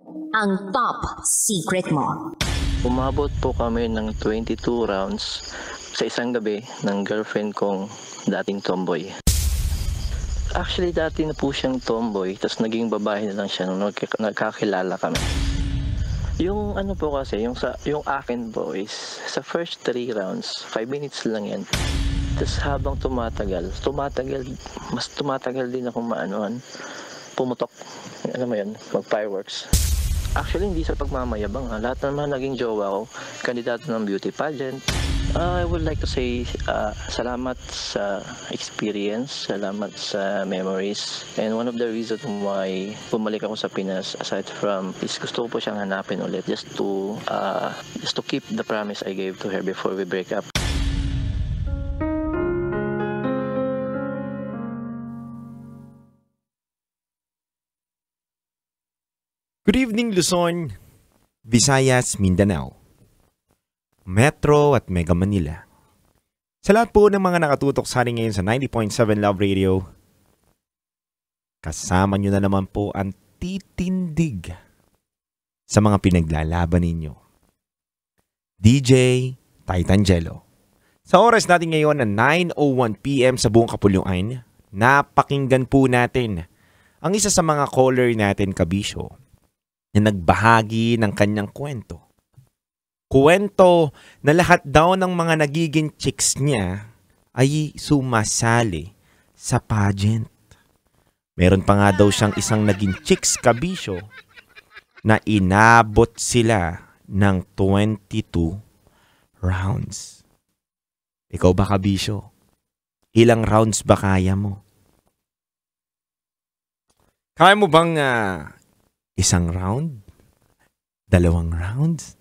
Ang top secret mo. Umabot po kami ng 22 rounds sa isang gabi ng girlfriend kong dating tomboy. Actually, dati na po siyang tomboy, tapos naging babae na lang siya nung nagkakilala kami. Yung ano po kasi, yung akin po is, sa first 3 rounds, 5 minutes lang yan. Tapos habang mas tumatagal din akong pumutok. Ano mo yun, mag-fireworks. Actually, hindi sa pagmamayabang ha. Lahat naman naging jowa ko, kandidato ng beauty pageant. I would like to say salamat sa experience, salamat sa memories. And one of the reasons why bumalik ako sa Pinas, aside from is gusto ko po siyang hanapin ulit just to keep the promise I gave to her before we break up. Good evening Luzon, Visayas, Mindanao, Metro at Mega Manila. Sa lahat po ng mga nakatutok sa atin ngayon sa 90.7 Love Radio, kasama nyo na naman po ang titindig sa mga pinaglalaban ninyo. DJ Titangelo. Sa oras natin ngayon na 9:01 PM sa buong Kapuluan, napakinggan po natin ang isa sa mga caller natin, Kabisyo, na nagbahagi ng kanyang kwento. Kwento na lahat daw ng mga nagiging chicks niya ay sumasali sa pageant. Meron pa nga daw siyang isang naging chicks, Kabisyo, na inabot sila ng 22 rounds. Ikaw ba, Kabisyo? Ilang rounds ba kaya mo? Kaya mo bang isang round? 2 rounds?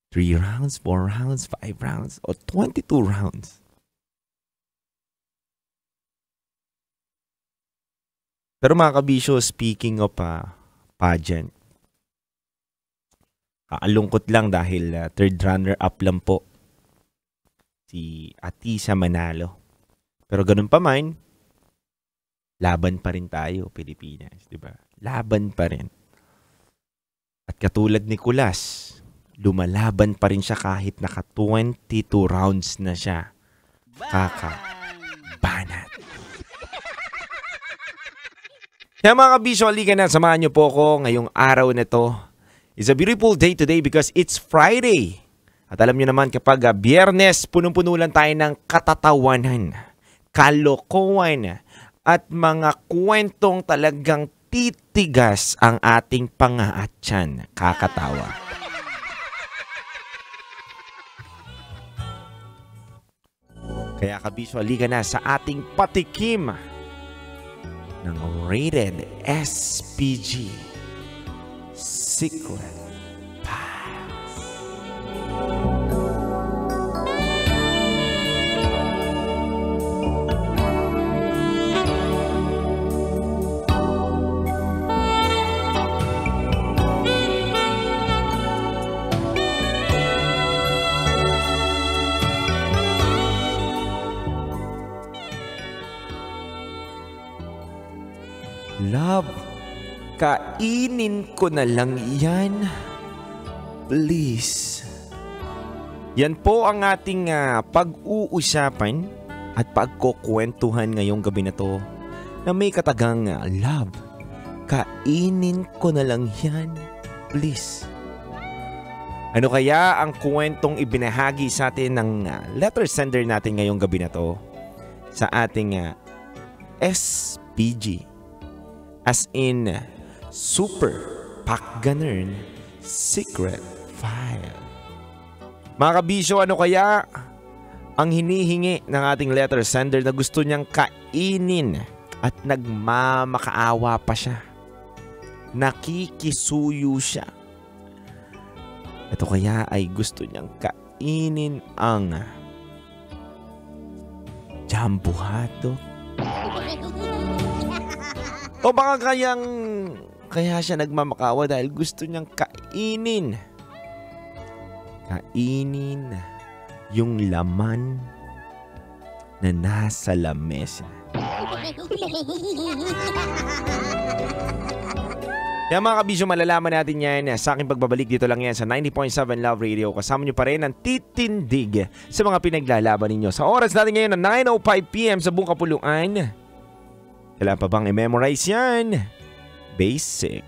3 rounds? 4 rounds? 5 rounds? O 22 rounds? Pero mga Kabisyo, speaking of pageant, kaalungkot lang dahil third runner-up lang po si Atisa Manalo. Pero ganun pa man, laban pa rin tayo, Pilipinas, di ba? Laban pa rin. At katulad ni Kulas, lumalaban pa rin siya kahit naka 22 rounds na siya. Kakabanat. Kaya mga Kabisyo, halika na, samahan niyo po ako ngayong araw na to. It's a beautiful day today because it's Friday. At alam niyo naman kapag Biyernes, punong-puno lang tayo ng katatawanan, kalokohan, at mga kwentong talagang titigas ang ating pangaatyan. Kakatawa. Kaya Kabisyo, halika na sa ating patikim ng Rated SPG Secret Pass. Love, kainin ko na lang yan. Please. Yan po ang ating pag-uusapan at pagkukwentuhan ngayong gabi na to na may katagang love, kainin ko na lang yan. Please. Ano kaya ang kwentong ibinahagi sa atin ng letter sender natin ngayong gabi na to sa ating SPG? As in, Super Pakganern Secret File. Mga Kabisyo, ano kaya ang hinihingi ng ating letter sender na gusto niyang kainin at nagmamakaawa pa siya? Nakikisuyo siya. Ito kaya ay gusto niyang kainin ang Jumbo Hotdog? O baka kaya siya nagmamakawa dahil gusto niyang kainin yung laman na nasa lamesa. Kaya mga kabisyo, malalaman natin yan sa aking pagbabalik dito lang yan sa 90.7 Love Radio. Kasama nyo pa rin ang titindig sa mga pinaglalaban ninyo. Sa oras natin ngayon na 9:05 PM sa buong kapuluan. Kailangan pa bang i-memorize yan? Basic.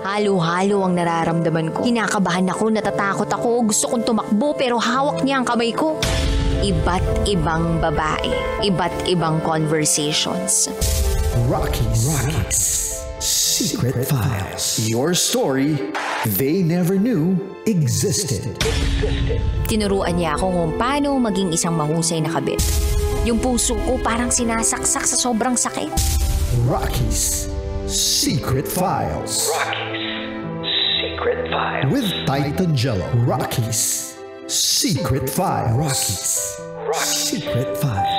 Halo-halo ang nararamdaman ko. Kinakabahan ako, natatakot ako, gusto kong tumakbo pero hawak niya ang kamay ko. Iba't ibang babae, iba't ibang conversations. Rocky's Secret Files. Your story they never knew existed. Tinuruan niya ako kung paano maging isang mahusay na kabit. Yung puso ko parang sinasaksak sa sobrang sakit. Rocky's Secret Files. Secret Files. With Titan Jello. Rocky's Secret Files. Rocky's Secret Files.